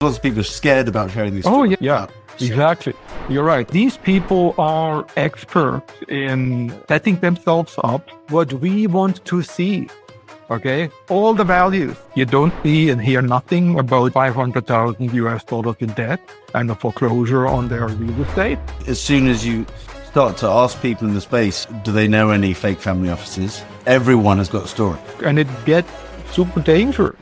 Lots of people are scared about sharing these. Oh, yeah, exactly. You're right. These people are experts in setting themselves up what we want to see. Okay, all the values. You don't see and hear nothing about 500,000 US dollars in debt and a foreclosure on their real estate. As soon as you start to ask people in the space, do they know any fake family offices? Everyone has got a story. And it gets super dangerous.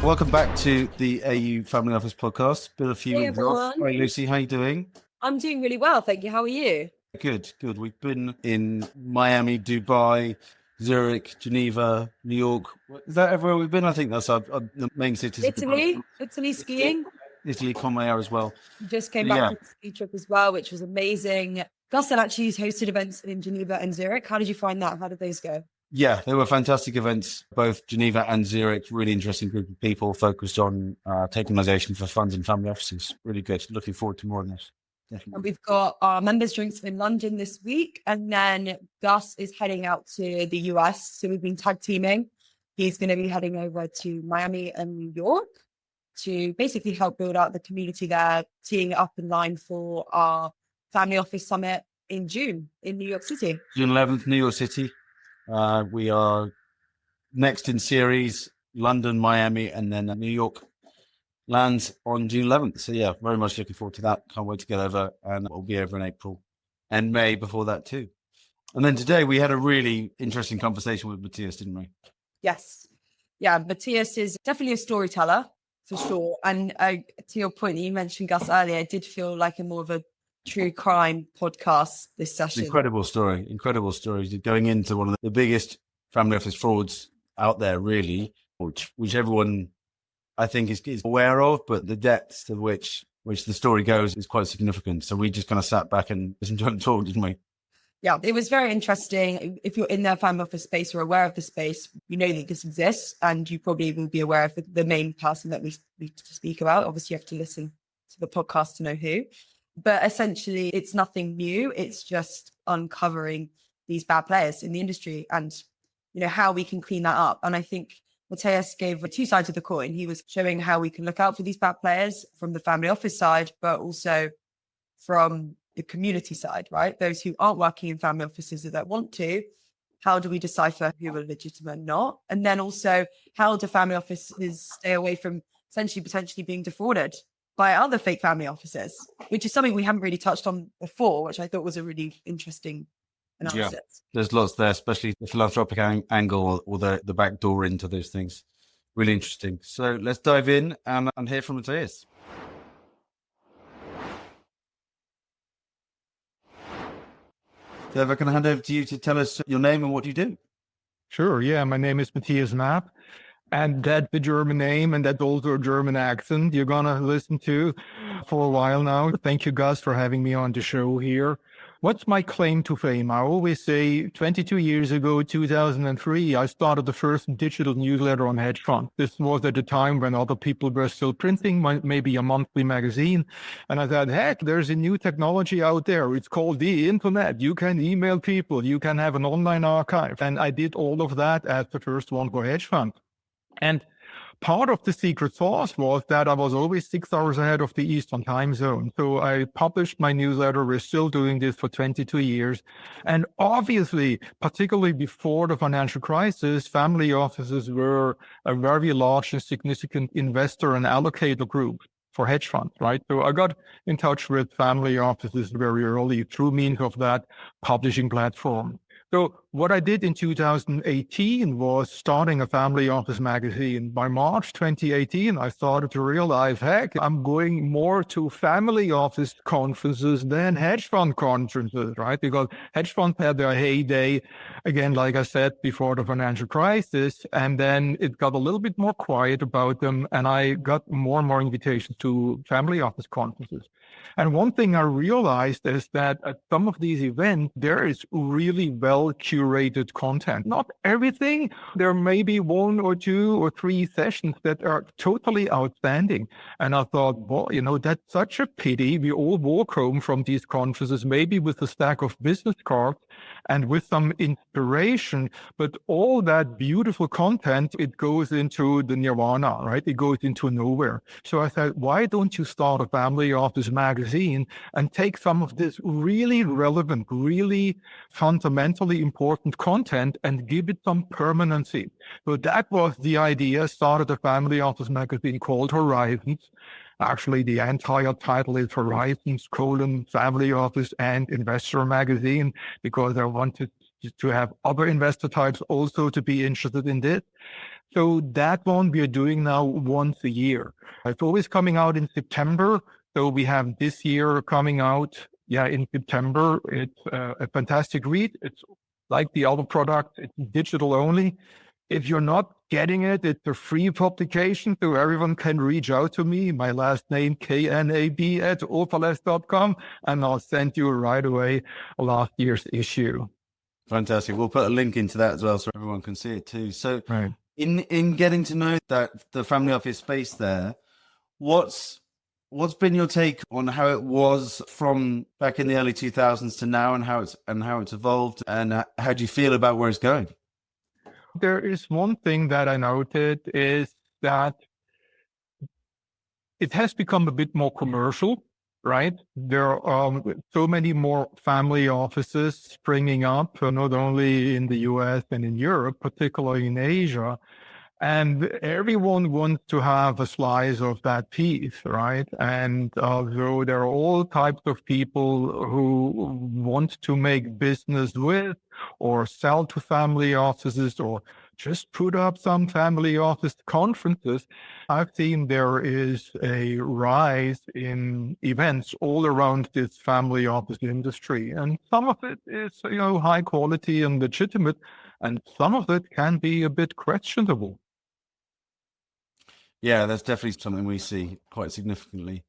Welcome back to the AU Family Office podcast. Been a few weeks off. Hi, Lucy. How are you doing? I'm doing really well, thank you. How are you? Good. We've been in Miami, Dubai, Zurich, Geneva, New York. Is that everywhere we've been? I think that's the main cities. Italy skiing. Italy, Conmea as well. Just came back from a ski trip as well, which was amazing. Gus actually hosted events in Geneva and Zurich. How did you find that? How did those go? Yeah, they were fantastic events, both Geneva and Zurich. Really interesting group of people focused on tokenization for funds and family offices. Really good. Looking forward to more of this. Definitely. And we've got our members' drinks in London this week. And then Gus is heading out to the US. So we've been tag teaming. He's going to be heading over to Miami and New York to basically help build out the community there, teeing it up in line for our family office summit in June in New York City. June 11th, New York City. We are next in series, London, Miami, and then New York lands on June 11th. So yeah, very much looking forward to that. Can't wait to get over, and we'll be over in April and May before that too. And then today we had a really interesting conversation with Matthias, didn't we? Yes. Yeah, Matthias is definitely a storyteller for sure. And to your point that you mentioned, Gus, earlier, it did feel like a more of a true crime podcast this session. Incredible story. Going into one of the biggest family office frauds out there, really, which everyone I think is aware of, but the depths to which the story goes is quite significant. So we just kind of sat back and listened to him talk, didn't we? Yeah, it was very interesting. If you're in their family office space or aware of the space, you know that this exists, and you probably will be aware of the main person that we speak about. Obviously, you have to listen to the podcast to know who. But essentially, it's nothing new. It's just uncovering these bad players in the industry and, you know, how we can clean that up. And I think Matthias gave two sides of the coin. He was showing how we can look out for these bad players from the family office side, but also from the community side, right? Those who aren't working in family offices that want to, how do we decipher who are legitimate and not? And then also, how do family offices stay away from potentially being defrauded by other fake family offices, which is something we haven't really touched on before, which I thought was a really interesting analysis. Yeah, there's lots there, especially the philanthropic angle or the back door into those things. Really interesting. So let's dive in and hear from Matthias. So if I can hand over to you to tell us your name and what you do. Sure, yeah. My name is Matthias Knab. And that's the German name, and that's also a German accent you're going to listen to for a while now. Thank you, Gus, for having me on the show here. What's my claim to fame? I always say 22 years ago, 2003, I started the first digital newsletter on hedge fund. This was at the time when other people were still printing maybe a monthly magazine. And I thought, heck, there's a new technology out there. It's called the internet. You can email people. You can have an online archive. And I did all of that as the first one for hedge fund. And part of the secret sauce was that I was always 6 hours ahead of the Eastern time zone. So I published my newsletter. We're still doing this for 22 years. And obviously, particularly before the financial crisis, family offices were a very large and significant investor and allocator group for hedge funds, right? So I got in touch with family offices very early through means of that publishing platform. So what I did in 2018 was starting a family office magazine. By March 2018, I started to realize, heck, I'm going more to family office conferences than hedge fund conferences, right? Because hedge funds had their heyday, again, like I said, before the financial crisis. And then it got a little bit more quiet about them. And I got more and more invitations to family office conferences. And one thing I realized is that at some of these events, there is really well curated content. Not everything. There may be 1 or 2 or 3 sessions that are totally outstanding. And I thought, well, that's such a pity. We all walk home from these conferences, maybe with a stack of business cards, and with some inspiration. But all that beautiful content, it goes into the nirvana, right? It goes into nowhere. So I thought, why don't you start a family office magazine and take some of this really relevant, really fundamentally important content and give it some permanency? So that was the idea. Started a family office magazine called Horizons. Actually, the entire title is Horizons, Family Office and Investor Magazine, because I wanted to have other investor types also to be interested in this. So that one we are doing now once a year. It's always coming out in September. So we have this year coming out, in September. It's a fantastic read. It's like the other product. It's digital only. If you're not getting it, it's a free publication, so everyone can reach out to me. My last name, Knab at opalesque.com, and I'll send you right away last year's issue. Fantastic. We'll put a link into that as well so everyone can see it too. So right. in getting to know that the family office space there, what's been your take on how it was from back in the early 2000s to now, and how it's evolved, and how do you feel about where it's going? There is one thing that I noted is that it has become a bit more commercial, right? There are so many more family offices springing up, not only in the US and in Europe, particularly in Asia. And everyone wants to have a slice of that piece, right? And so there are all types of people who want to make business with or sell to family offices or just put up some family office conferences. I've seen there is a rise in events all around this family office industry. And some of it is, high quality and legitimate, and some of it can be a bit questionable. Yeah, that's definitely something we see quite significantly.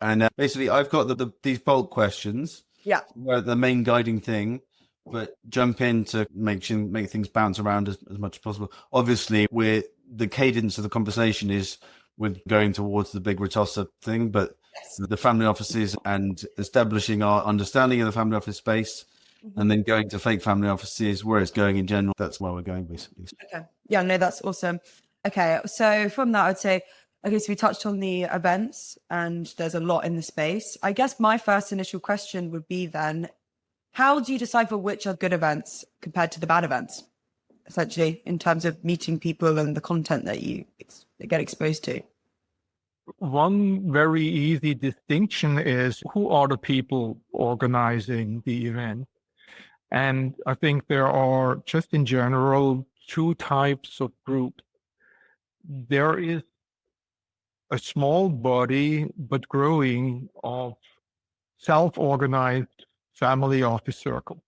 And basically, I've got these bulk questions. Yeah. Where the main guiding thing, but jump in to make things bounce around as much as possible. Obviously, the cadence of the conversation is we're going towards the big Ritossa thing, but the family offices and establishing our understanding of the family office space, and then going to fake family offices, where it's going in general. That's where we're going, basically. Okay. Yeah, no, that's awesome. Okay, so from that, I'd say, okay, so we touched on the events and there's a lot in the space. I guess my first initial question would be then, how do you decipher which are good events compared to the bad events, essentially, in terms of meeting people and the content that you get exposed to? One very easy distinction is who are the people organizing the event? And I think there are, just in general, two types of groups. There is a small body, but growing, of self-organized family office circles.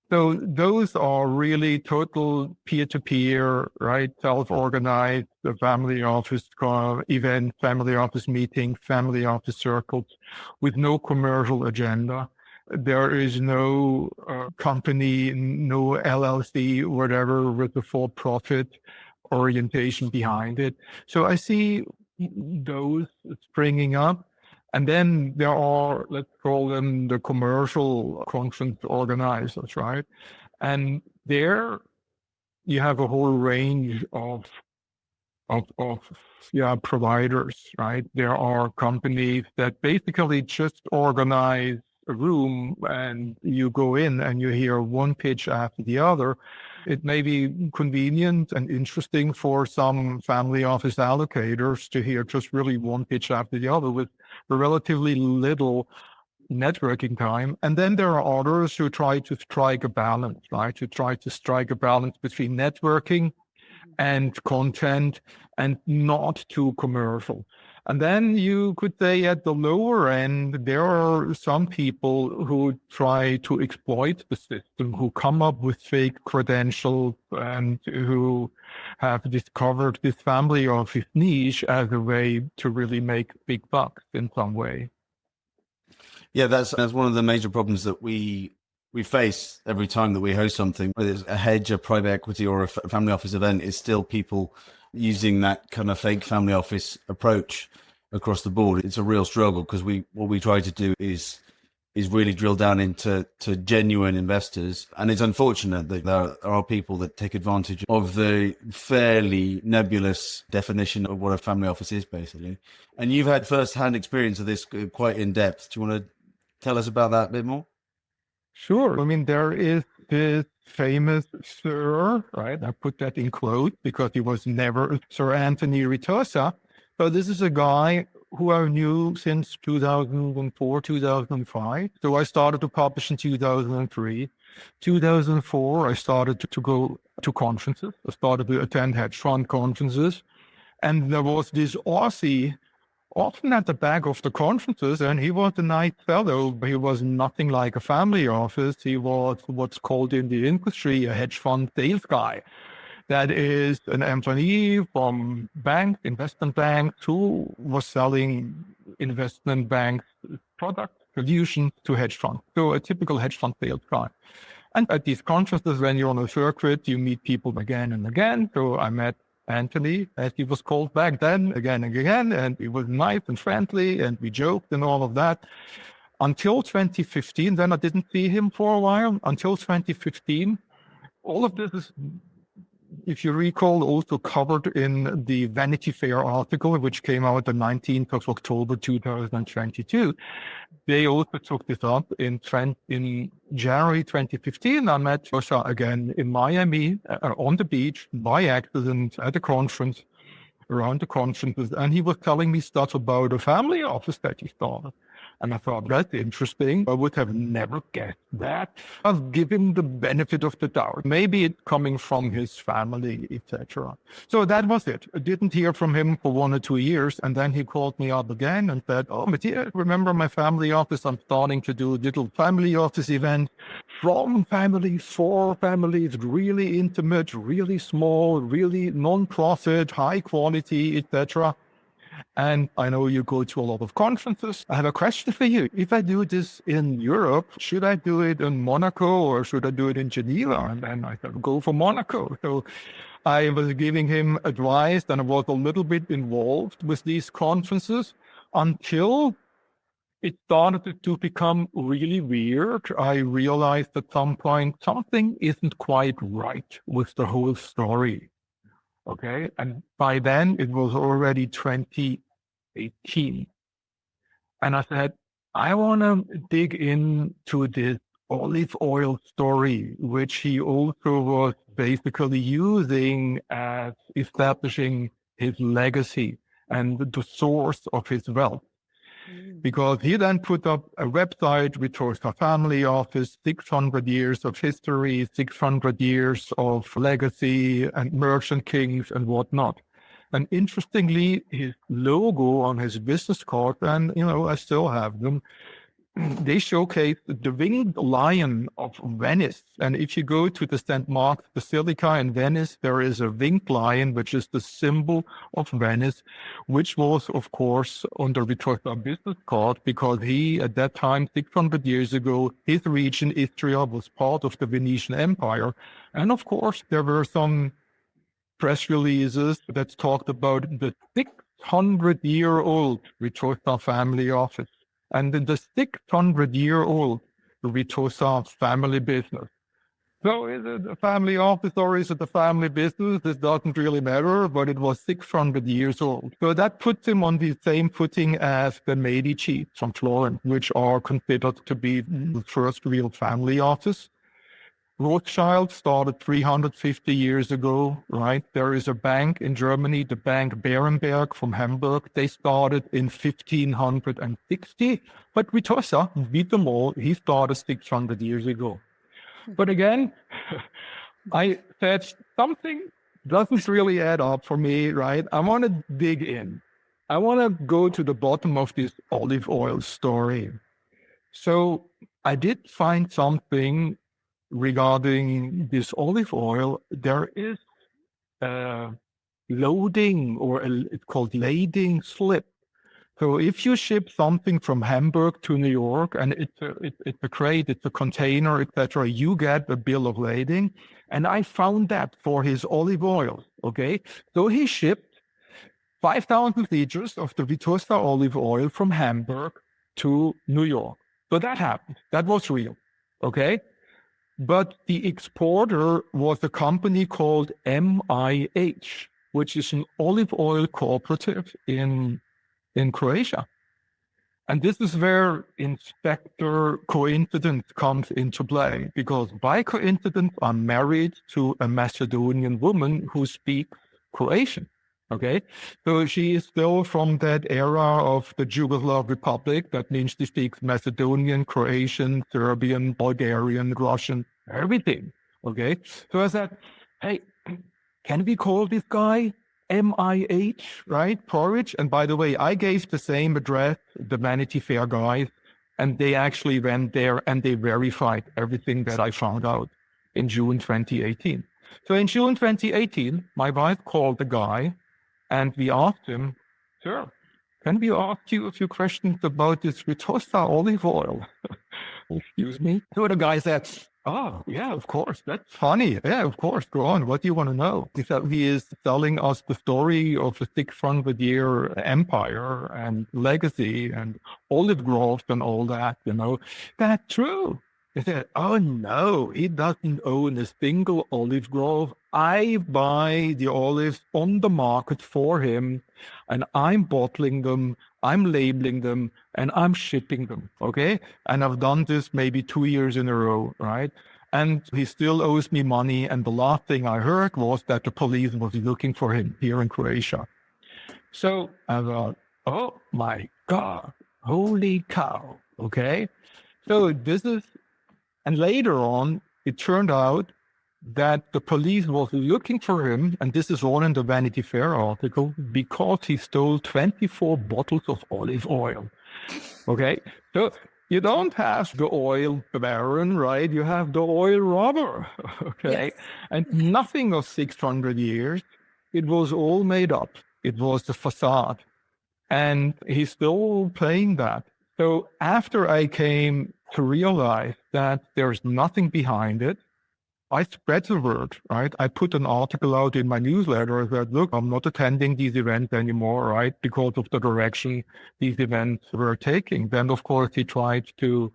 So those are really total peer-to-peer, right? Self-organized, the family office event, family office meeting, family office circles with no commercial agenda. There is no company, no LLC, whatever, with a for-profit orientation behind it. So I see those springing up. And then there are, let's call them the commercial conference organizers, right? And there you have a whole range of providers, right? There are companies that basically just organize a room and you go in and you hear one pitch after the other. It may be convenient and interesting for some family office allocators to hear just really one pitch after the other with relatively little networking time. And then there are others who try to strike a balance, right? To try to strike a balance between networking and content and not too commercial. And then you could say at the lower end, there are some people who try to exploit the system, who come up with fake credentials and who have discovered this family office niche as a way to really make big bucks in some way. Yeah, that's one of the major problems that we face every time that we host something, whether it's a hedge, a private equity, or a family office event, is still people using that kind of fake family office approach across the board. It's a real struggle because what we try to do is is really drilled down into genuine investors. And it's unfortunate that there are people that take advantage of the fairly nebulous definition of what a family office is, basically. And you've had first-hand experience of this quite in depth. Do you want to tell us about that a bit more? Sure. I mean, there is this famous Sir, right? I put that in quotes because he was never Sir Anthony Ritosa. So this is a guy who I knew since 2004, 2005. So I started to publish in 2003. 2004, I started to go to conferences. I started to attend hedge fund conferences. And there was this Aussie often at the back of the conferences, and he was a nice fellow, but he was nothing like a family office. He was what's called in the industry a hedge fund sales guy. That is an employee from investment banks, who was selling investment banks product solutions to hedge funds. So a typical hedge fund sales guy. And at these conferences, when you're on a circuit, you meet people again and again. So I met Anthony, as he was called back then, again and again, and he was nice and friendly, and we joked and all of that. Until 2015, then I didn't see him for a while. Until 2015, all of this is, if you recall, also covered in the Vanity Fair article, which came out the 19th of October 2022. They also took this up in January 2015. I met Joshua again in Miami on the beach by accident at a conference, around the conferences, and he was telling me stuff about a family office that he started. And I thought, that's interesting. I would have never guessed that. I'll give him the benefit of the doubt. Maybe it's coming from his family, etc. So that was it. I didn't hear from him for 1 or 2 years. And then he called me up again and said, oh, Matthias, remember my family office? I'm starting to do a little family office event from families, for families, really intimate, really small, really non-profit, high quality, etc. And I know you go to a lot of conferences. I have a question for you. If I do this in Europe, should I do it in Monaco or should I do it in Geneva? And then I said, go for Monaco. So I was giving him advice, and I was a little bit involved with these conferences until it started to become really weird. I realized at some point something isn't quite right with the whole story. Okay. And by then it was already 2018. And I said, I want to dig into this olive oil story, which he also was basically using as establishing his legacy and the source of his wealth. Because he then put up a website which was a family office, 600 years of history, 600 years of legacy and merchant kings and whatnot. And interestingly, his logo on his business card, and I still have them, they showcase the winged lion of Venice. And if you go to the St. Mark's Basilica in Venice, there is a winged lion, which is the symbol of Venice, which was, of course, on the Ritosa business card, because he, at that time, 600 years ago, his region, Istria, was part of the Venetian Empire. And of course, there were some press releases that talked about the 600-year-old Ritosa family office. And in the 600-year-old Ritosa family business. So is it a family office or is it a family business? It doesn't really matter, but it was 600 years old. So that puts him on the same footing as the Medici from Florence, which are considered to be the first real family office. Rothschild started 350 years ago, right? There is a bank in Germany, the bank Berenberg from Hamburg. They started in 1560, but Ritosa beat them all. He started 600 years ago. But again, I said something doesn't really add up for me, right? I want to dig in. I want to go to the bottom of this olive oil story. So I did find something regarding this olive oil. There is a loading, or it's called lading slip. So if you ship something from Hamburg to New York and it's a crate, it's a container, etc., you get a bill of lading. And I found that for his olive oil. Okay, so he shipped 5,000 liters of the Ritosa olive oil from Hamburg to New York. So that happened. That was real. Okay. But the exporter was a company called MIH, which is an olive oil cooperative in Croatia. And this is where Inspector Coincidence comes into play, because by coincidence, I'm married to a Macedonian woman who speaks Croatian. Okay, so she is still from that era of the Yugoslav Republic. That means she speaks Macedonian, Croatian, Serbian, Bulgarian, Russian, everything. Okay, so I said, hey, can we call this guy MIH, right? Porridge. And by the way, I gave the same address, the Vanity Fair guys, and they actually went there and they verified everything that I found out in June 2018. So in June 2018, my wife called the guy and we asked him, sir, can we ask you a few questions about this Ritosa olive oil? Excuse me. So the guy said, oh, yeah, of course. That's funny. Yeah, of course. Go on. What do you want to know? He said he is telling us the story of a 600-year empire and legacy and olive groves and all that, you know. That's true. He said, oh, no, he doesn't own a single olive grove. I buy the olives on the market for him, and I'm bottling them, I'm labeling them, and I'm shipping them, okay? And I've done this maybe 2 years in a row, right? And he still owes me money, and the last thing I heard was that the police was looking for him here in Croatia. So I thought, oh my God, holy cow, okay? So this is, and later on, it turned out that the police was looking for him, and this is all in the Vanity Fair article, because he stole 24 bottles of olive oil. Okay, so you don't have the oil baron, right? You have the oil robber, okay? Yes. And nothing of 600 years. It was all made up. It was the facade. And he's still playing that. So after I came to realize that there's nothing behind it, I spread the word, right? I put an article out in my newsletter that, look, I'm not attending these events anymore, right? Because of the direction these events were taking. Then, of course, he tried to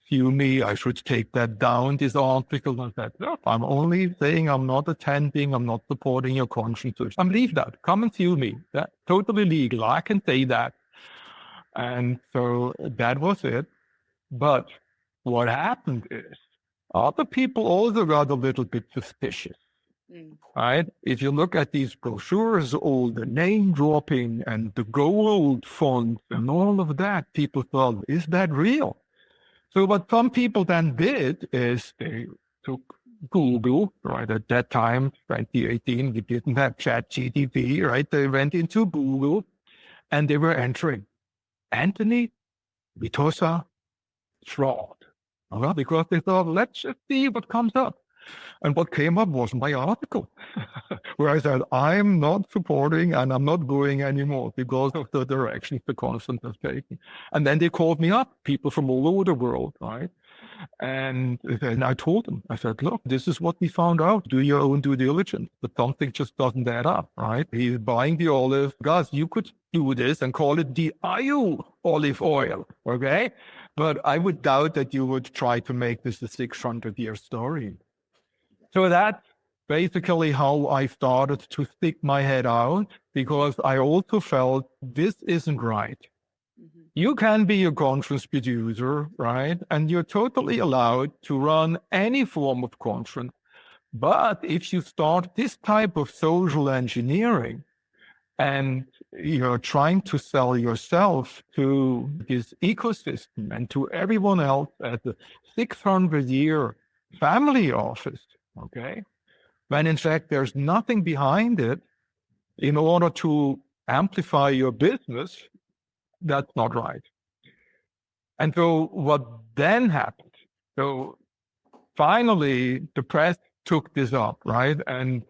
sue me. I should take that down, this article. And I said, look, I'm only saying I'm not attending. I'm not supporting your conscience. I'm leave that. Come and sue me. That's totally legal. I can say that. And so that was it. But what happened is, other people also got a little bit suspicious, right? If you look at these brochures, all the name dropping and the gold font and all of that, people thought, is that real? So what some people then did is they took Google, right? At that time, 2018, we didn't have ChatGPT, right? They went into Google and they were entering Anthony Vitosa fraud. Because they thought, let's just see what comes up. And what came up was my article, where I said, I'm not supporting and I'm not going anymore because of the direction the conference has taken. And then they called me up, people from all over the world, right? And I told them, I said, look, this is what we found out. Do your own due diligence. But something just doesn't add up, right? He's buying the olive. Guys, you could do this and call it the IU olive oil, okay? But I would doubt that you would try to make this a 600-year story. So that's basically how I started to stick my head out, because I also felt this isn't right. Mm-hmm. You can be a conference producer, right? And you're totally allowed to run any form of conference. But if you start this type of social engineering, and you're trying to sell yourself to this ecosystem and to everyone else as a 600-year family office, okay? When in fact there's nothing behind it in order to amplify your business, that's not right. And so what then happened? So finally, the press took this up, right? And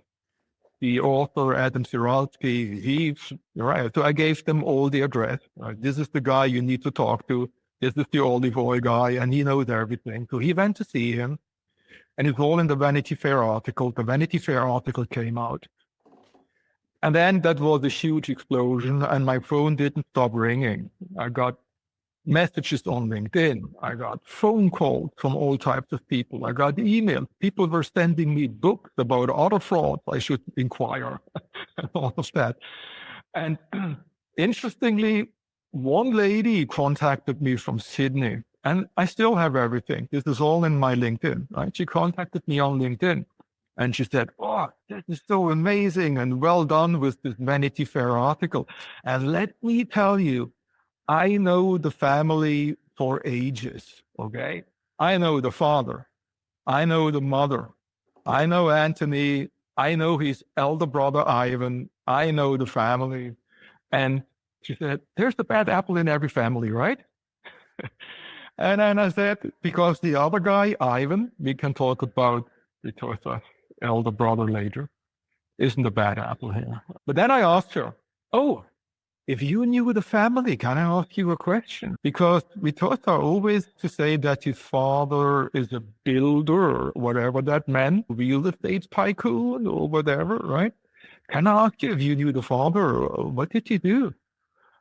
the author, Adam Siralski, right. So I gave them all the address. Right? This is the guy you need to talk to. This is the olive oil guy, and he knows everything. So he went to see him, and it's all in the Vanity Fair article. The Vanity Fair article came out. And then that was a huge explosion, and my phone didn't stop ringing. I got messages on LinkedIn. I got phone calls from all types of people. I got emails. People were sending me books about auto fraud. I should inquire and all of that. And interestingly, one lady contacted me from Sydney, and I still have everything. This is all in my LinkedIn, right? She contacted me on LinkedIn, and she said, "Oh, this is so amazing and well done with this Vanity Fair article. And let me tell you, I know the family for ages, okay? I know the father. I know the mother. I know Anthony. I know his elder brother, Ivan. I know the family." And she said, "There's a bad apple in every family, right?" And then I said, because the other guy, Ivan, we can talk about Vitossa's elder brother later, isn't a bad apple here. But then I asked her, "Oh, if you knew the family, can I ask you a question?" Because Vitossa always to say that his father is a builder or whatever that meant, real estate tycoon or whatever, right? "Can I ask you if you knew the father? What did he do?"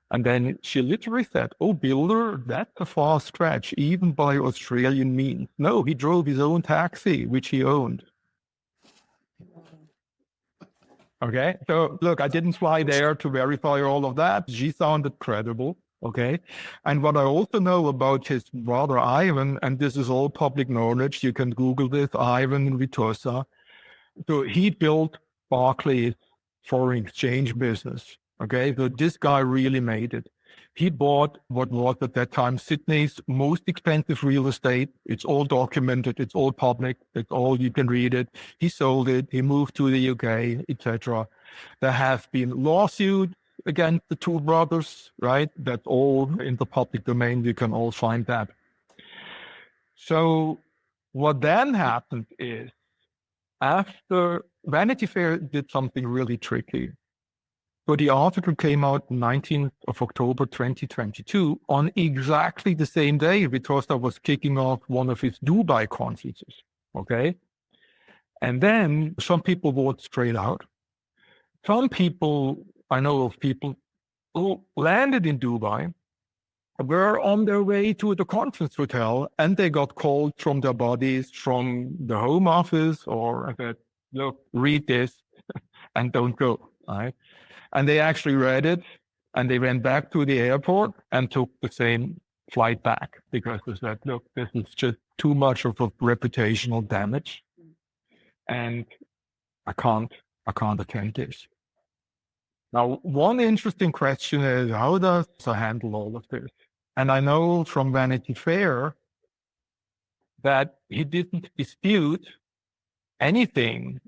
And then she literally said, "Oh, builder, that's a far stretch, even by Australian means. No, he drove his own taxi, which he owned." Okay, so look, I didn't fly there to verify all of that. She sounded credible. Okay, and what I also know about his brother Ivan, and this is all public knowledge, you can Google this, Ivan Vitossa. So he built Barclays foreign exchange business. Okay, so this guy really made it. He bought what was at that time Sydney's most expensive real estate. It's all documented. It's all public. It's all, you can read it. He sold it. He moved to the UK, etc. There have been lawsuits against the two brothers, right? That's all in the public domain. You can all find that. So what then happened is, after Vanity Fair did something really tricky. So the article came out 19th of October 2022 on exactly the same day Vitossa was kicking off one of his Dubai conferences. Okay. And then some people walked straight out. Some people, I know of people who landed in Dubai, were on their way to the conference hotel, and they got called from their bodies, from the home office, or said, "Look, read this and don't go." Right? And they actually read it, and they went back to the airport and took the same flight back because they said, "Look, this is just too much of a reputational damage, and I can't attend this." Now, one interesting question is, how does I handle all of this? And I know from Vanity Fair that he didn't dispute anything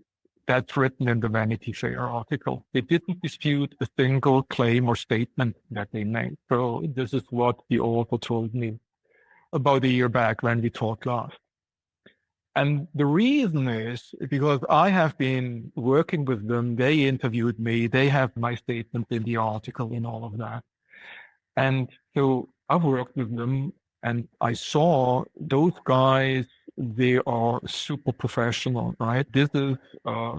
that's written in the Vanity Fair article. They didn't dispute a single claim or statement that they made. So this is what the author told me about a year back when we talked last. And the reason is because I have been working with them. They interviewed me. They have my statement in the article and all of that. And so I worked with them, and I saw those guys, they are super professional, right? This is a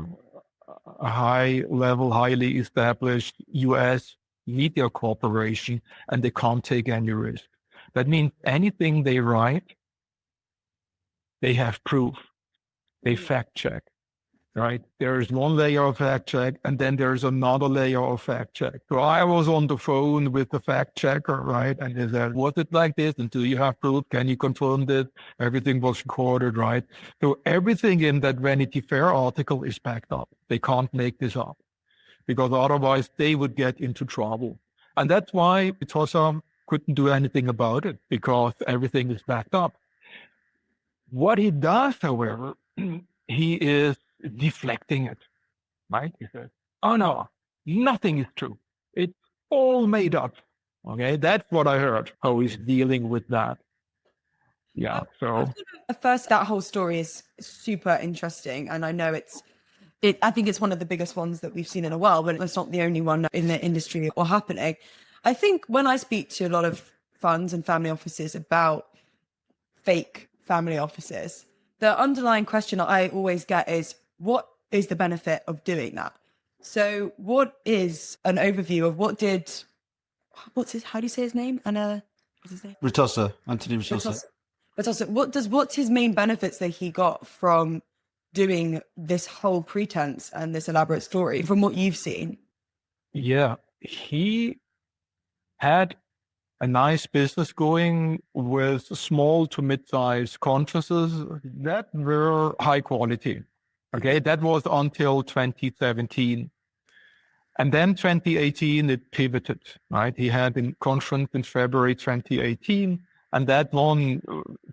high level, highly established US media corporation, and they can't take any risk. That means anything they write, they have proof. They fact check, right? There is one layer of fact check, and then there's another layer of fact check. So I was on the phone with the fact checker, right? And he said, "Was it like this? And do you have proof? Can you confirm this?" Everything was recorded, right? So everything in that Vanity Fair article is backed up. They can't make this up because otherwise they would get into trouble. And that's why Vitossa couldn't do anything about it, because everything is backed up. What he does, however, he is deflecting it, right? He says, "Oh no, nothing is true. It's all made up." Okay, that's what I heard, how he's dealing with that. Yeah, so. At first, that whole story is super interesting. And I know I think it's one of the biggest ones that we've seen in a while, but it's not the only one in the industry or happening. I think when I speak to a lot of funds and family offices about fake family offices, the underlying question I always get is, what is the benefit of doing that? So what is an overview of how do you say his name? What's his name? Anthony Ritossa. But also, what's his main benefits that he got from doing this whole pretense and this elaborate story from what you've seen? Yeah, he had a nice business going with small to mid-sized conferences that were high quality. Okay, that was until 2017. And then 2018, it pivoted, right? He had a conference in February 2018, and that one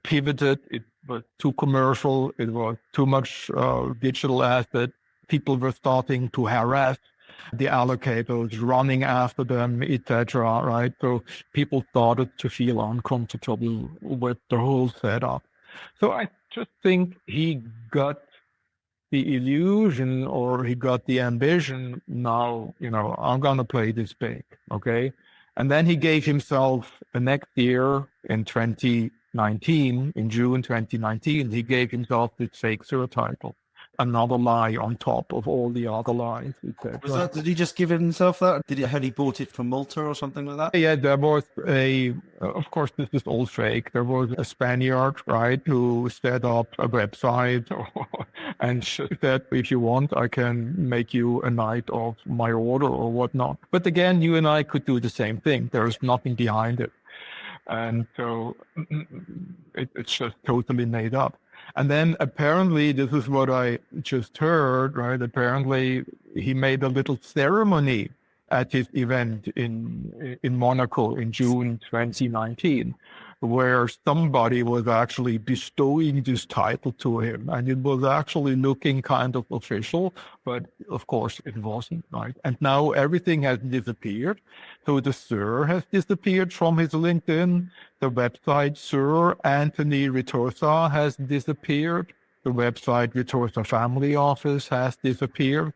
pivoted. It was too commercial. It was too much digital asset. People were starting to harass the allocators, running after them, etc. Right? So people started to feel uncomfortable with the whole setup. So I just think he got the illusion, or he got the ambition. Now, I'm gonna play this big, okay? And then he gave himself the next year in 2019, in June 2019, he gave himself this fake Sir title. Another lie on top of all the other lies. Did he just give himself that? Had he bought it from Malta or something like that? Yeah, there was of course, this is all fake. There was a Spaniard, right, who set up a website and said, if you want, I can make you a knight of my order or whatnot. But again, you and I could do the same thing. There's nothing behind it. And so it's just totally made up. And then apparently, this is what I just heard, right? Apparently, he made a little ceremony at his event in Monaco in June 2019, where somebody was actually bestowing this title to him. And it was actually looking kind of official, but of course it wasn't, right? And now everything has disappeared. So the Sir has disappeared from his LinkedIn. The website Sir Anthony Ritossa has disappeared. The website Ritossa Family Office has disappeared.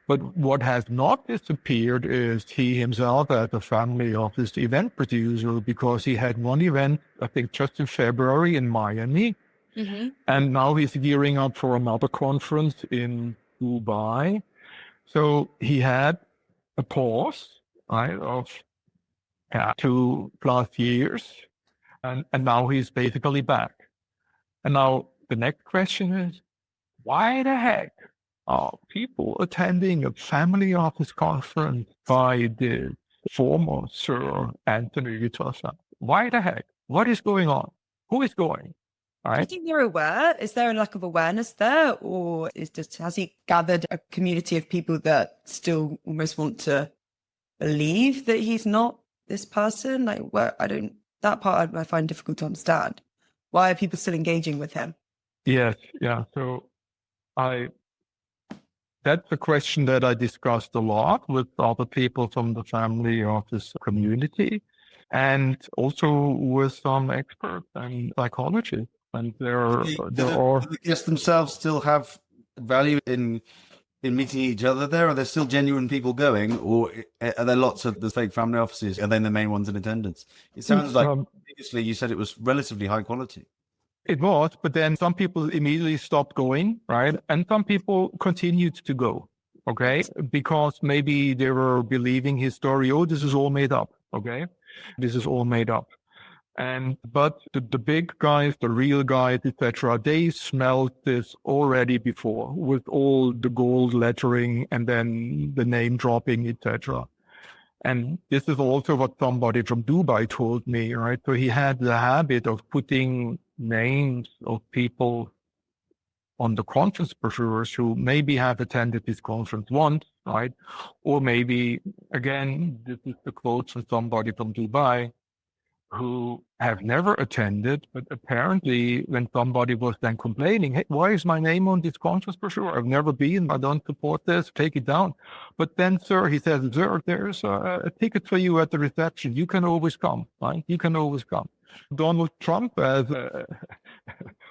But what has not disappeared is he himself as a family office event producer, because he had one event, I think just in February in Miami. Mm-hmm. And now he's gearing up for another conference in Dubai. So he had a pause, right, of 2+ years. And now he's basically back. And now the next question is, why the heck are people attending a family office conference by the former Sir Anthony Ritossa? Why the heck? What is going on? Who is going? Right? Do you think they're aware? Is there a lack of awareness there? Or has he gathered a community of people that still almost want to believe that he's not this person? That part I find difficult to understand. Why are people still engaging with him? Yes, yeah. So that's a question that I discussed a lot with other people from the family office community, and also with some experts and psychologists. And the guests themselves still have value in meeting each other there? Are there still genuine people going, or are there lots of the fake family offices? Are they the main ones in attendance? It sounds like previously you said it was relatively high quality. It was, but then some people immediately stopped going, right? And some people continued to go, okay? Because maybe they were believing his story. Oh, this is all made up, okay? This is all made up. But the big guys, the real guys, etc., they smelled this already before with all the gold lettering and then the name dropping, etc. And this is also what somebody from Dubai told me, right? So he had the habit of putting names of people on the conference brochures who maybe have attended this conference once, right? Or maybe, again, this is the quote from somebody from Dubai, who have never attended, but apparently when somebody was then complaining, hey, why is my name on this conference brochure? I've never been, I don't support this, take it down. But then, sir, he says, sir, there's a ticket for you at the reception. You can always come, right? You can always come. Donald Trump as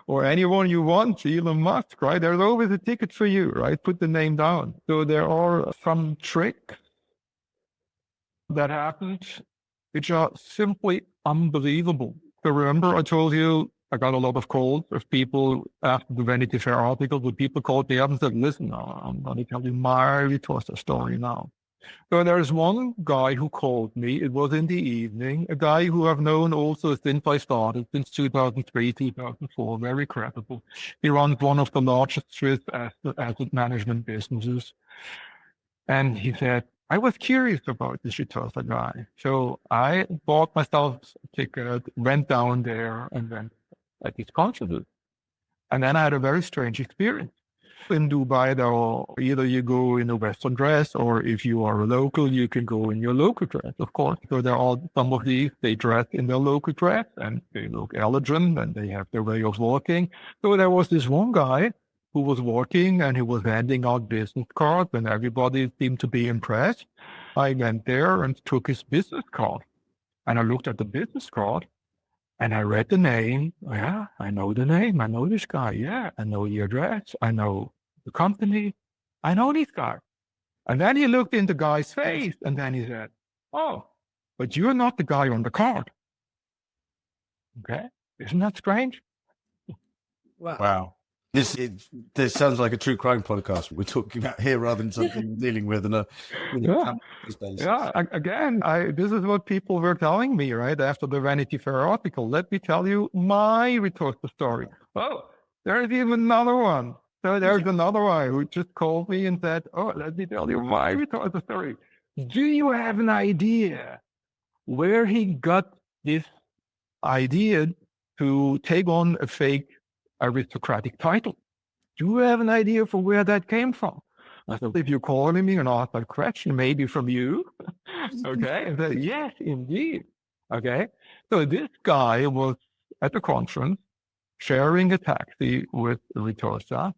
or anyone you want, Elon Musk, right? There's always a ticket for you, right? Put the name down. So there are some tricks that happened which are simply unbelievable. So remember, I told you I got a lot of calls of people after the Vanity Fair article, where people called me up and said, listen, I'm going to tell you my Ritossa story now. So there's one guy who called me. It was in the evening. A guy who I've known also since I started, since 2003, 2004. Very credible. He runs one of the largest Swiss asset management businesses. And he said, I was curious about this Shitosa guy. So I bought myself a ticket, went down there, and went at his conferences. And then I had a very strange experience. In Dubai, there are either you go in a Western dress, or if you are a local, you can go in your local dress, of course. So there are some of these, they dress in their local dress, and they look elegant, and they have their way of walking. So there was this one guy who was walking, and he was handing out business cards, and everybody seemed to be impressed. I went there and took his business card, and I looked at the business card, and I read the name. Yeah, I know the name. I know this guy. Yeah, I know the address. I know the company. I know this guy. And then he looked in the guy's face, and then he said, oh, but you're not the guy on the card. Okay. Isn't that strange? Wow. This sounds like a true crime podcast we're talking about here, rather than something we're dealing with in a Yeah. space. Yeah, again, this is what people were telling me, right, after the Vanity Fair article. Let me tell you my Ritorta story. Oh, there's even another one. So there's another guy who just called me and said, oh, let me tell you my Ritorta story. Do you have an idea where he got this idea to take on a fake aristocratic title? Do you have an idea for where that came from? I said, if you're calling me and ask that question, maybe from you. Okay. I said, yes, indeed. Okay. So this guy was at the conference sharing a taxi with Ritorsa.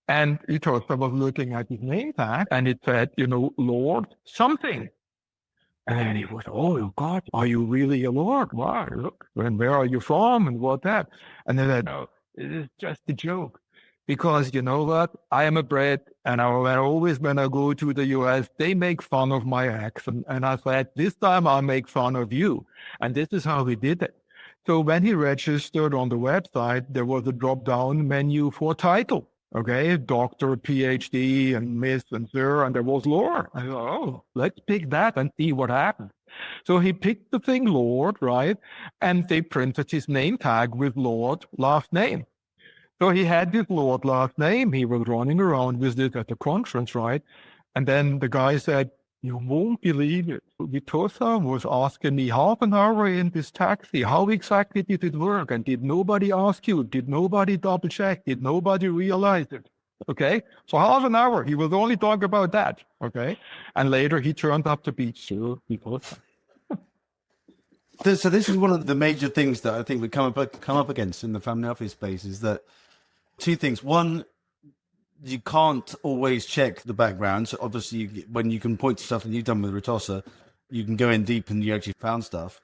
And Ritorsa was looking at his name tag, and it said, Lord something. And then he was, oh, God, are you really a Lord? Why? Look, and where are you from? And what that? And they said, no, it is just a joke. Because you know what? I am a Brit, and when I go to the US, they make fun of my accent. And I said, this time I'll make fun of you. And this is how we did it. So when he registered on the website, there was a drop-down menu for title. Okay, doctor, PhD, and Miss and Sir, and there was Lord. I thought, oh, let's pick that and see what happens. So he picked the thing Lord, right? And they printed his name tag with Lord last name. So he had this Lord last name. He was running around with it at the conference, right? And then the guy said, you won't believe it. Vitosa was asking me half an hour in this taxi, how exactly did it work? And did nobody ask you? Did nobody double check? Did nobody realize it? Okay. So half an hour, he was only talking about that. Okay. And later he turned up to be Sir Vitosa. So this is one of the major things that I think we come up against in the family office space is that two things. One, you can't always check the background. So obviously, when you can point to stuff and you've done with Ritosa, you can go in deep and you actually found stuff.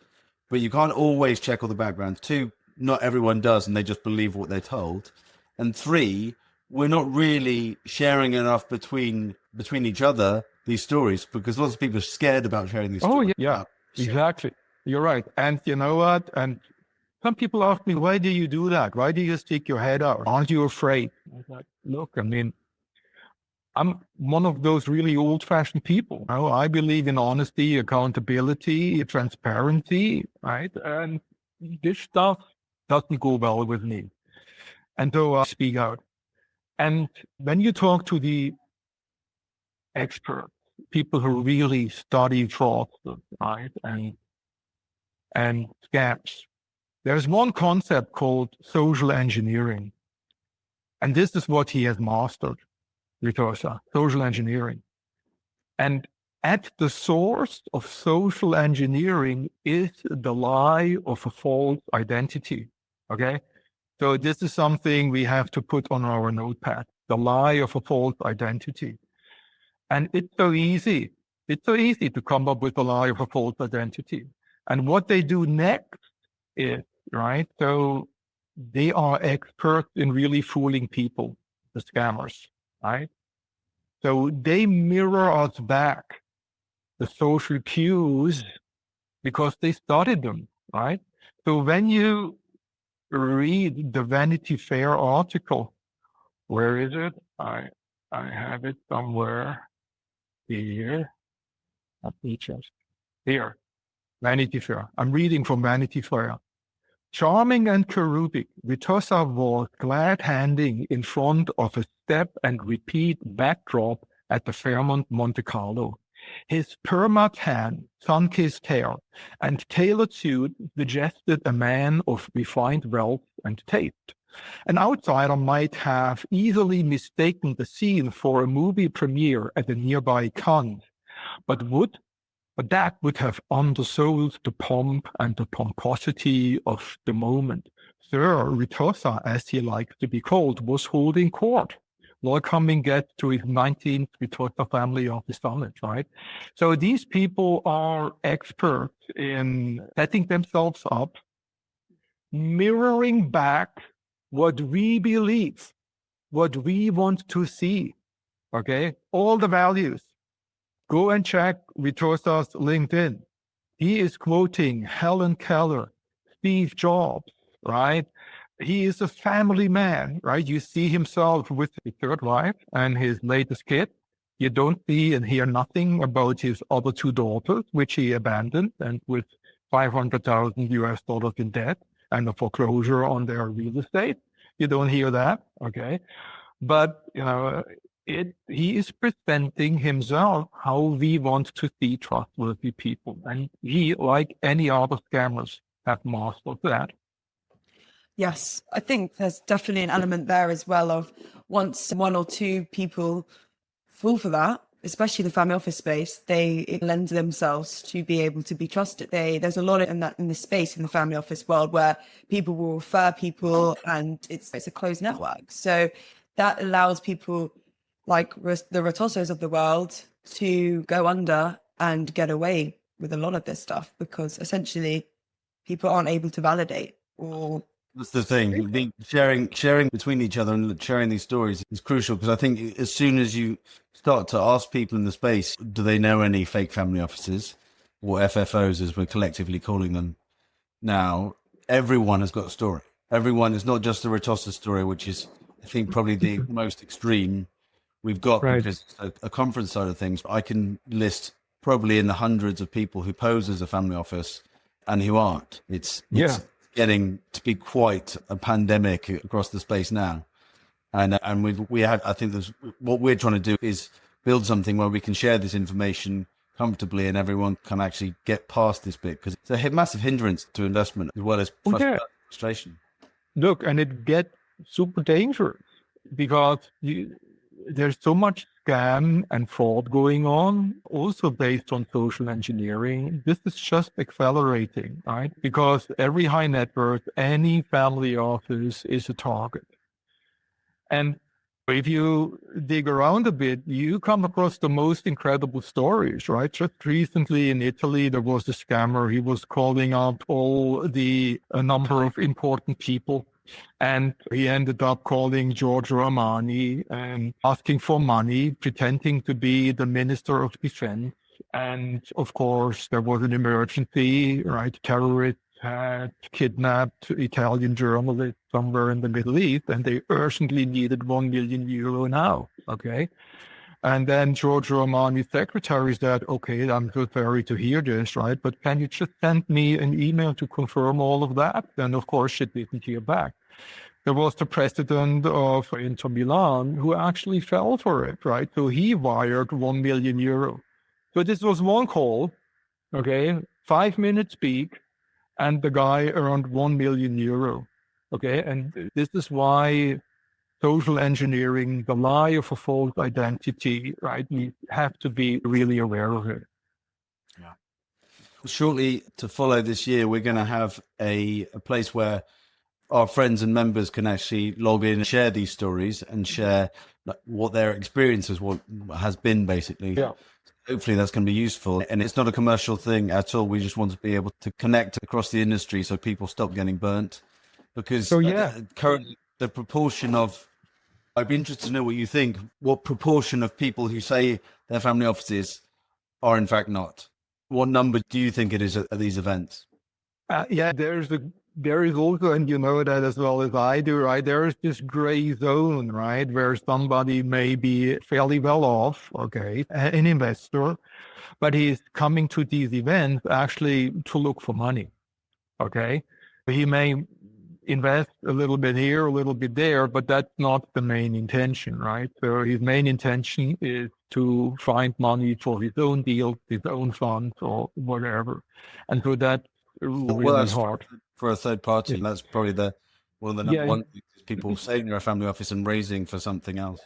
But you can't always check all the backgrounds. Two, not everyone does, and they just believe what they're told. And three, we're not really sharing enough between each other these stories because lots of people are scared about sharing these stories. Oh, yeah, exactly. You're right. And you know what? And some people ask me, why do you do that? Why do you stick your head out? Aren't you afraid? I was like, look, I mean, I'm one of those really old-fashioned people. I believe in honesty, accountability, transparency, right? And this stuff doesn't go well with me. And so I speak out. And when you talk to the experts, people who really study fraud, right, and scams, there's one concept called social engineering. And this is what he has mastered, Ritosa, social engineering. And at the source of social engineering is the lie of a false identity. Okay? So this is something we have to put on our notepad, the lie of a false identity. And it's so easy. It's so easy to come up with the lie of a false identity. And what they do next is, right? So they are experts in really fooling people, the scammers, right? So they mirror us back the social cues because they studied them, right? So when you read the Vanity Fair article, where is it? I have it somewhere here. features. Here, Vanity Fair. I'm reading from Vanity Fair. Charming and cherubic, Vitosa was glad-handing in front of a step-and-repeat backdrop at the Fairmont Monte Carlo. His perma-tan, sun-kissed hair and tailored suit suggested a man of refined wealth and taste. An outsider might have easily mistaken the scene for a movie premiere at a nearby Cannes, but that would have undersold the pomp and the pomposity of the moment. Sir Ritosa, as he likes to be called, was holding court, welcoming guests to his 19th Ritosa family office summit, right? So these people are experts in setting themselves up, mirroring back what we believe, what we want to see, okay? All the values. Go and check Vitosa's LinkedIn. He is quoting Helen Keller, Steve Jobs, right? He is a family man, right? You see himself with his third wife and his latest kid. You don't see and hear nothing about his other two daughters, which he abandoned and with $500,000 in debt and a foreclosure on their real estate. You don't hear that, okay? But, he is presenting himself how we want to see trustworthy people. And he, like any other scammers, have mastered that. Yes, I think there's definitely an element there as well of once one or two people fall for that, especially the family office space, it lends themselves to be able to be trusted. There's a lot in the space in the family office world where people will refer people and it's a closed network. So that allows people like the Ritosos of the world to go under and get away with a lot of this stuff because essentially people aren't able to validate or... That's the thing. Sharing between each other and sharing these stories is crucial because I think as soon as you start to ask people in the space, do they know any fake family offices or FFOs as we're collectively calling them now, everyone has got a story. Everyone is not just the Ritosa story, which is, I think, probably the most extreme we've got because a conference side of things. I can list probably in the hundreds of people who pose as a family office and who aren't. It's getting to be quite a pandemic across the space now. And we have, I think what we're trying to do is build something where we can share this information comfortably and everyone can actually get past this bit because it's a massive hindrance to investment as well as frustration. Look, and it gets super dangerous because there's so much scam and fraud going on, also based on social engineering. This is just accelerating, right? Because every high net worth, any family office is a target. And if you dig around a bit, you come across the most incredible stories, right? Just recently in Italy, there was a scammer. He was calling out a number of important people. And he ended up calling Giorgio Armani and asking for money, pretending to be the Minister of Defense. And of course, there was an emergency, right? Terrorists had kidnapped Italian journalists somewhere in the Middle East, and they urgently needed €1 million now, okay? And then Giorgio Armani's secretary said, okay, I'm so sorry to hear this, right? But can you just send me an email to confirm all of that? And of course, she didn't hear back. There was the president of Inter Milan who actually fell for it, right? So he wired €1 million. So this was one call, okay, 5-minute speak, and the guy earned €1 million, okay? And this is why social engineering, the lie of a false identity, right? We have to be really aware of it. Yeah. Shortly to follow this year, we're going to have a place where our friends and members can actually log in and share these stories and share what their experience has been, basically. Yeah. Hopefully that's going to be useful. And it's not a commercial thing at all. We just want to be able to connect across the industry so people stop getting burnt. Because currently the proportion of, I'd be interested to know what you think, what proportion of people who say their family offices are in fact not. What number do you think it is at these events? There's a there is also, and you know that as well as I do, right? There is this gray zone, right, where somebody may be fairly well off, okay, an investor, but he's coming to these events actually to look for money, okay? He may invest a little bit here, a little bit there, but that's not the main intention, right? So his main intention is to find money for his own deal, his own funds, or whatever. And so that's really that's hard. for a third party. That's probably one of the number Yeah. one things is people saving their family office and raising for something else.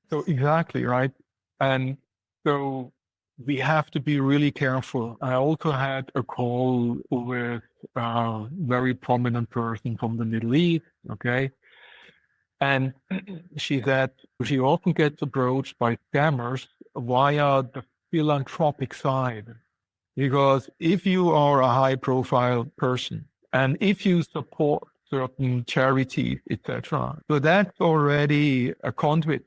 So exactly, right? And so we have to be really careful. I also had a call with a very prominent person from the Middle East, okay? And she said she often gets approached by scammers via the philanthropic side. Because if you are a high-profile person and if you support certain charities, etc., so that's already a conduit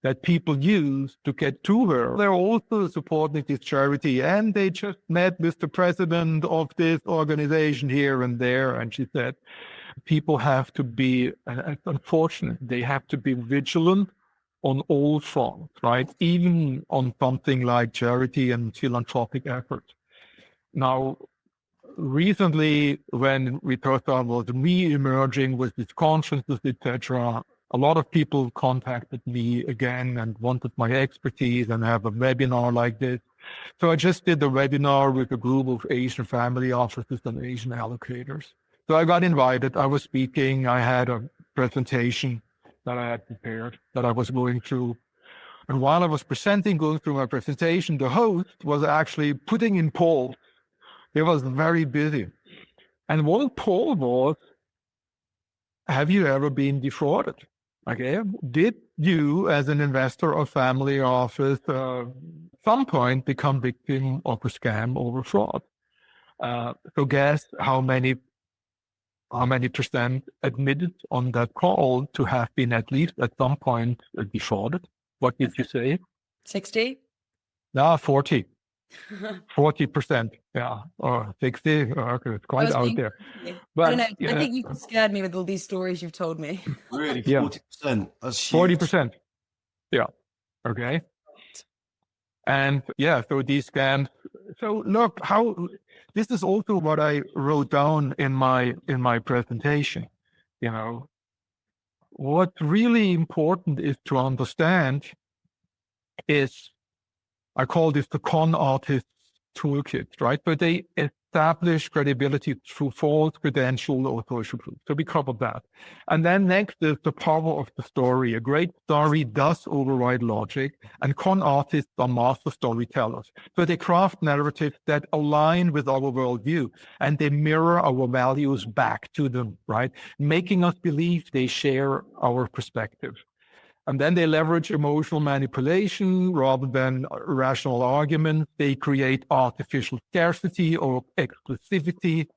that people use to get to her. They're also supporting this charity, and they just met with the president of this organization here and there. And she said, people have to be, it's unfortunate, they have to be vigilant on all fronts, right? Even on something like charity and philanthropic efforts. Now, recently, when we first was re-emerging with these conferences, etc., a lot of people contacted me again and wanted my expertise and have a webinar like this. So I just did a webinar with a group of Asian family offices and Asian allocators. So I got invited. I was speaking. I had a presentation that I had prepared that I was going through. And while I was going through my presentation, the host was actually putting in polls. He was very busy. And one poll was, have you ever been defrauded? Okay, did you, as an investor or family office, some point become victim of a scam or fraud? So guess how many percent admitted on that call to have been at least at some point defrauded? What did you say? 60? No, 40. 40%, yeah, or 60. Okay, it's quite out there. But I don't know. I think you've scared me with all these stories you've told me. Really, 40%. That's huge. 40%. Yeah. Okay. And yeah, so these scams. So look, this is also what I wrote down in my presentation. You know, what's really important is to understand is, I call this the con artist toolkit, right? But they establish credibility through false credential or social proof. So we covered that. And then next is the power of the story. A great story does override logic, and con artists are master storytellers. So they craft narratives that align with our worldview, and they mirror our values back to them, right? Making us believe they share our perspective. And then they leverage emotional manipulation rather than rational arguments. They create artificial scarcity or exclusivity,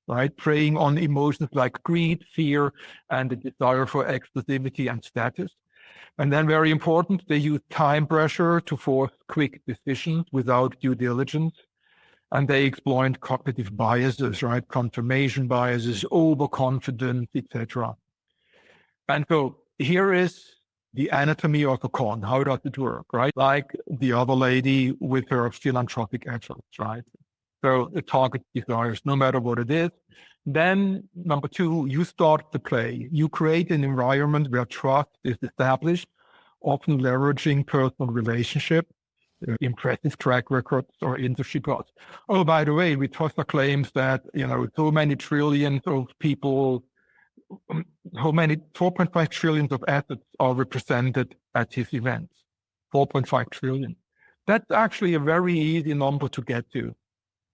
right? Preying on emotions like greed, fear, and the desire for exclusivity and status. And then very important, they use time pressure to force quick decisions without due diligence. And they exploit cognitive biases, right? Confirmation biases, overconfidence, etc. And so here is the anatomy of a con. How does it work, right? Like the other lady with her philanthropic efforts, right? So the target desires, no matter what it is. Then number two, you start the play. You create an environment where trust is established, often leveraging personal relationship, impressive track records or industry plots. Oh, by the way, Vittosa claims that, so many trillions of people, how many 4.5 trillion of assets are represented at his events. 4.5 trillion. That's actually a very easy number to get to.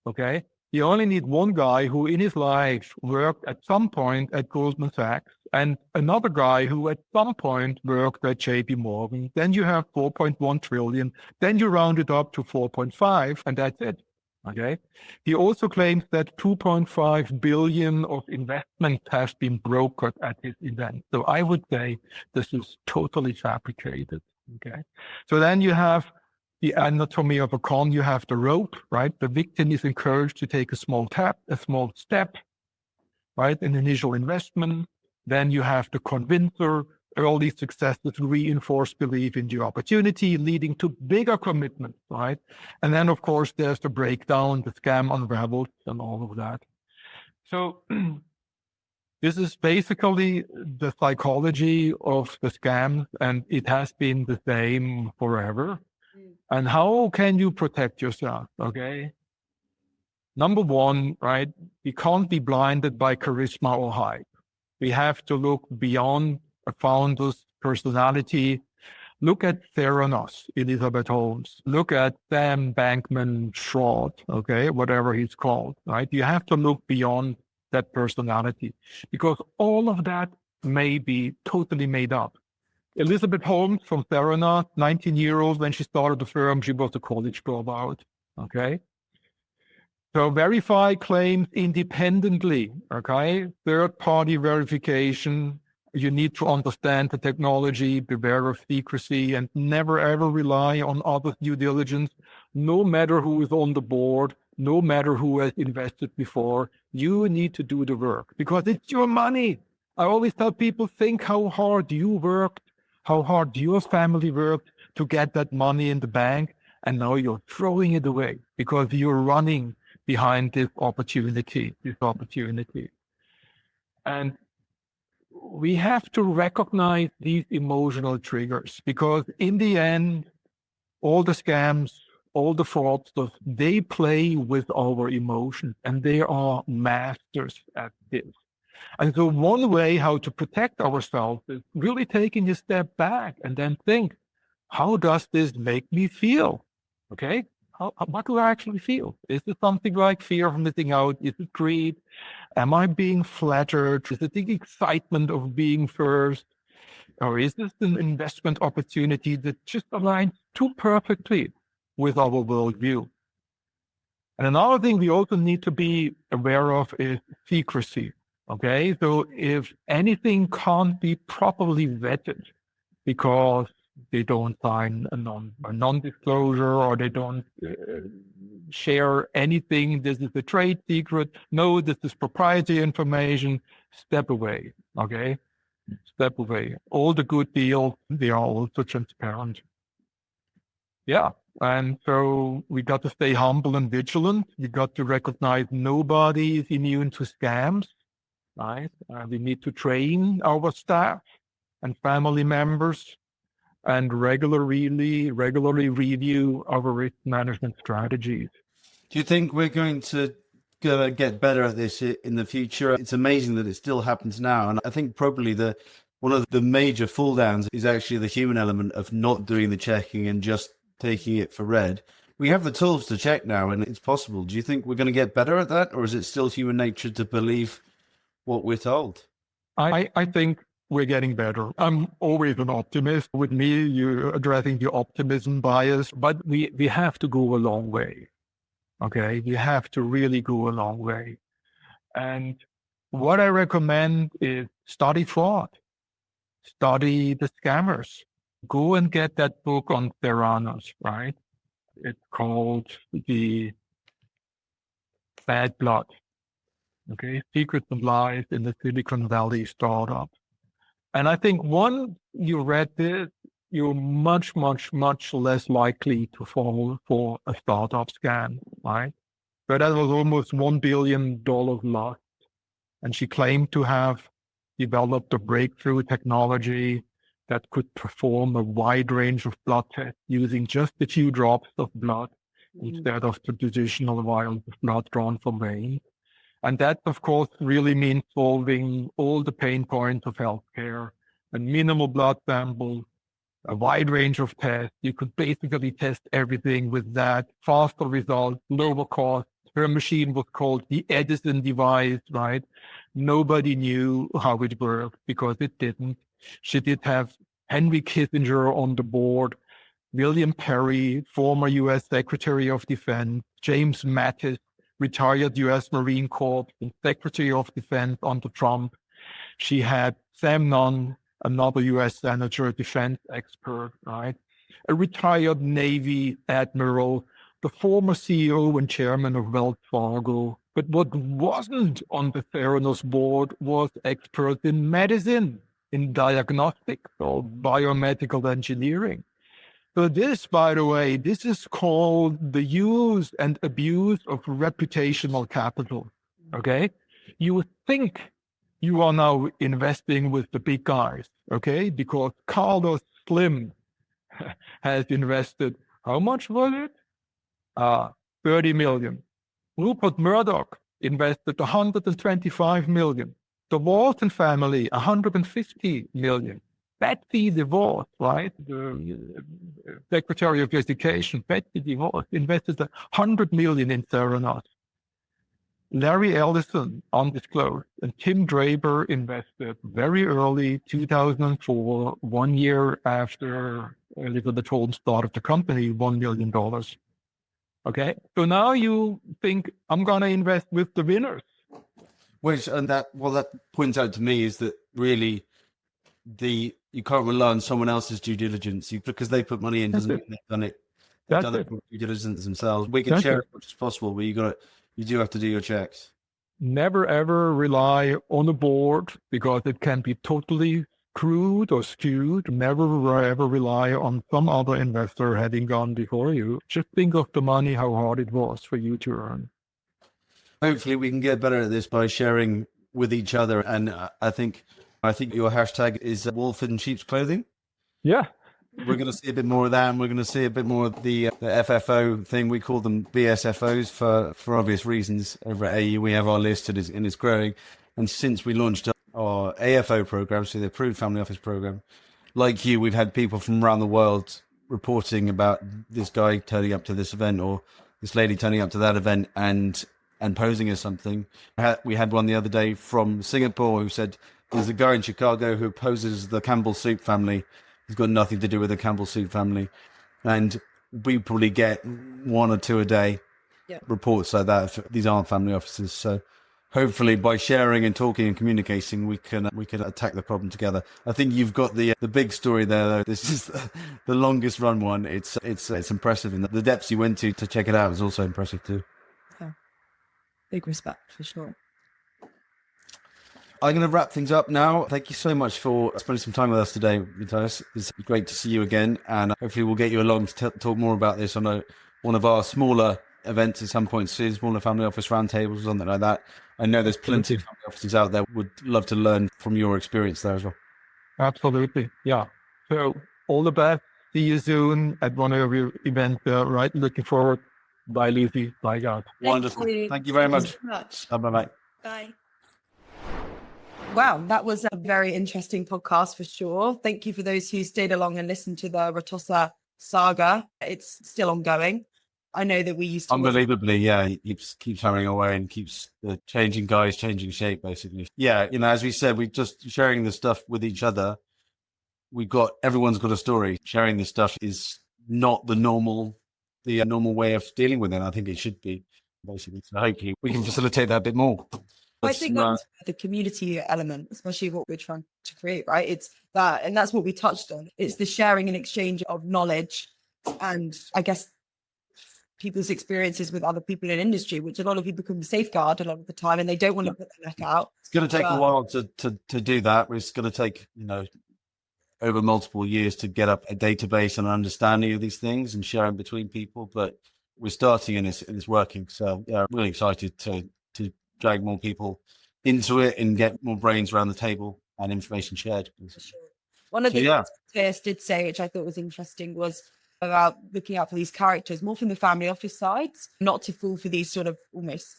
Okay. You only need one guy who in his life worked at some point at Goldman Sachs and another guy who at some point worked at JP Morgan. Then you have 4.1 trillion. Then you round it up to 4.5 and that's it. Okay. He also claims that 2.5 billion of investment has been brokered at his event. So I would say this is totally fabricated. Okay. So then you have the anatomy of a con. You have the rope, right? The victim is encouraged to take a small step. right? An initial investment. Then you have the convincer. Early successes reinforce belief in the opportunity, leading to bigger commitments, right? And then, of course, there's the breakdown, the scam unravels, and all of that. So this is basically the psychology of the scams, and it has been the same forever. And how can you protect yourself? Okay. Number one, right? We can't be blinded by charisma or hype. We have to look beyond a founder's personality. Look at Theranos, Elizabeth Holmes. Look at Sam Bankman-Fraud, okay, whatever he's called, right? You have to look beyond that personality because all of that may be totally made up. Elizabeth Holmes from Theranos, 19-year-old, when she started the firm, she was a college dropout, okay? So verify claims independently, okay? Third-party verification. You need to understand the technology, beware of secrecy, and never ever rely on others' due diligence, no matter who is on the board, no matter who has invested before. You need to do the work because it's your money. I always tell people, think how hard you worked, how hard your family worked to get that money in the bank, and now you're throwing it away because you're running behind this opportunity. And we have to recognize these emotional triggers because in the end, all the scams, all the fraudsters, they play with our emotions and they are masters at this. And so one way how to protect ourselves is really taking a step back and then think, how does this make me feel? Okay. What do I actually feel? Is it something like fear of missing out? Is it greed? Am I being flattered? Is it the excitement of being first? Or is this an investment opportunity that just aligns too perfectly with our worldview? And another thing we also need to be aware of is secrecy. Okay, so if anything can't be properly vetted because they don't sign a non-disclosure or they don't share anything. This is a trade secret. No, this is proprietary information. Step away, okay? Step away. All the good deals, they are also transparent. Yeah, and so we got to stay humble and vigilant. We got to recognize nobody is immune to scams, right? We need to train our staff and family members and regularly review our risk management strategies. Do you think we're going to get better at this in the future? It's amazing that it still happens now. And I think probably one of the major fall downs is actually the human element of not doing the checking and just taking it for read. We have the tools to check now and it's possible. Do you think we're going to get better at that? Or is it still human nature to believe what we're told? I think we're getting better. I'm always an optimist. With me, you're addressing the optimism bias, but we have to go a long way. Okay, we have to really go a long way. And what I recommend is study fraud, study the scammers. Go and get that book on Theranos, right? It's called The Bad Blood. Okay, Secrets and Lies in the Silicon Valley Startup. And I think once you read this, you're much less likely to fall for a startup scam, right? But that was almost $1 billion lost. And she claimed to have developed a breakthrough technology that could perform a wide range of blood tests using just a few drops of blood instead of the traditional vials of blood drawn from veins. And that, of course, really means solving all the pain points of healthcare, a minimal blood sample, a wide range of tests. You could basically test everything with that, faster results, lower cost. Her machine was called the Edison device, right? Nobody knew how it worked because it didn't. She did have Henry Kissinger on the board, William Perry, former U.S. Secretary of Defense, James Mattis, retired U.S. Marine Corps and Secretary of Defense under Trump. She had Sam Nunn, another U.S. Senator, defense expert, right? A retired Navy admiral, the former CEO and chairman of Wells Fargo, But what wasn't on the Theranos board was experts in medicine, in diagnostics or biomedical engineering. So this, by the way, this is called the use and abuse of reputational capital. Okay? You think you are now investing with the big guys, okay? Because Carlos Slim has invested, how much was it? 30 million. Rupert Murdoch invested 125 million. The Walton family, 150 million. Betsy DeVos, right? The Secretary of Education, Betsy DeVos, invested 100 million in Theranos. Larry Ellison, undisclosed, and Tim Draper invested very early, 2004, 1 year after Elizabeth Holmes started the company, $1 million. Okay, so now you think I'm gonna invest with the winners. That points out to me is that really you can't rely on someone else's due diligence because they put money in doesn't mean they've done it. They've done it for due diligence themselves. We can share as much as possible, but you do have to do your checks. Never ever rely on a board because it can be totally screwed or skewed. Never ever rely on some other investor having gone before you. Just think of the money, how hard it was for you to earn. Hopefully we can get better at this by sharing with each other. And I think your hashtag is wolf in sheep's clothing. Yeah. We're going to see a bit more of that, and we're going to see a bit more of the FFO thing. We call them BSFOs for obvious reasons. Over at AU, we have our list and it's growing. And since we launched our AFO program, so the Approved Family Office program, like you, we've had people from around the world reporting about this guy turning up to this event or this lady turning up to that event and posing as something. We had one the other day from Singapore who said there's a guy in Chicago who poses the Campbell Soup family. He's got nothing to do with the Campbell Soup family. And we probably get 1 or 2 a day reports like that. These aren't family offices. So hopefully by sharing and talking and communicating, we can attack the problem together. I think you've got the big story there, though. This is the longest run one. It's impressive. And the depths you went to check it out was also impressive too. Yeah. Big respect for sure. I'm going to wrap things up now. Thank you so much for spending some time with us today, Matthias. It's great to see you again. And hopefully we'll get you along to talk more about this on one of our smaller events at some point soon, smaller family office roundtables or something like that. I know there's plenty of family offices out there. Would love to learn from your experience there as well. Absolutely. Yeah. So all the best. See you soon at one of your events. Right. Looking forward. Bye, Lucy. Bye, guys. Wonderful. Thank you very much. Bye-bye. Bye. Wow, that was a very interesting podcast for sure. Thank you for those who stayed along and listened to the Rotosa saga. It's still ongoing. I know that we used to... Unbelievably, yeah. He keeps hammering away and keeps changing guys, changing shape, basically. Yeah, as we said, we're just sharing the stuff with each other. Everyone's got a story. Sharing this stuff is not the normal way of dealing with it. I think it should be, basically. So hopefully we can facilitate that a bit more. I think that's the community element, especially what we're trying to create, right? It's that, and that's what we touched on. It's the sharing and exchange of knowledge and I guess people's experiences with other people in industry, which a lot of people can safeguard a lot of the time and they don't want to put their neck out. It's going to take a while to do that. It's going to take, over multiple years to get up a database and an understanding of these things and sharing between people. But we're starting and it's working. So yeah, I'm really excited to drag more people into it and get more brains around the table and information shared. For sure. One of the things Matthias did say, which I thought was interesting, was about looking out for these characters more from the family office sides, not to fall for these sort of almost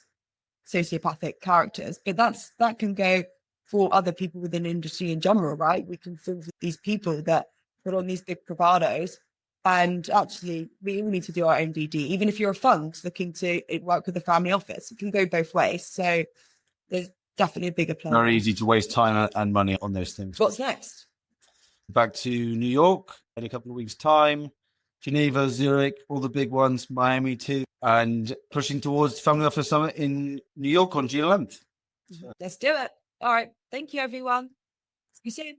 sociopathic characters. But that can go for other people within industry in general, right? We can fall for these people that put on these big bravados. And actually, we all need to do our own DD. Even if you're a fund looking to work with the family office, it can go both ways. So there's definitely a bigger plan. Very easy to waste time and money on those things. What's next? Back to New York in a couple of weeks' time. Geneva, Zurich, all the big ones, Miami too. And pushing towards Family Office Summit in New York on June 11th. Let's do it. All right. Thank you, everyone. See you soon.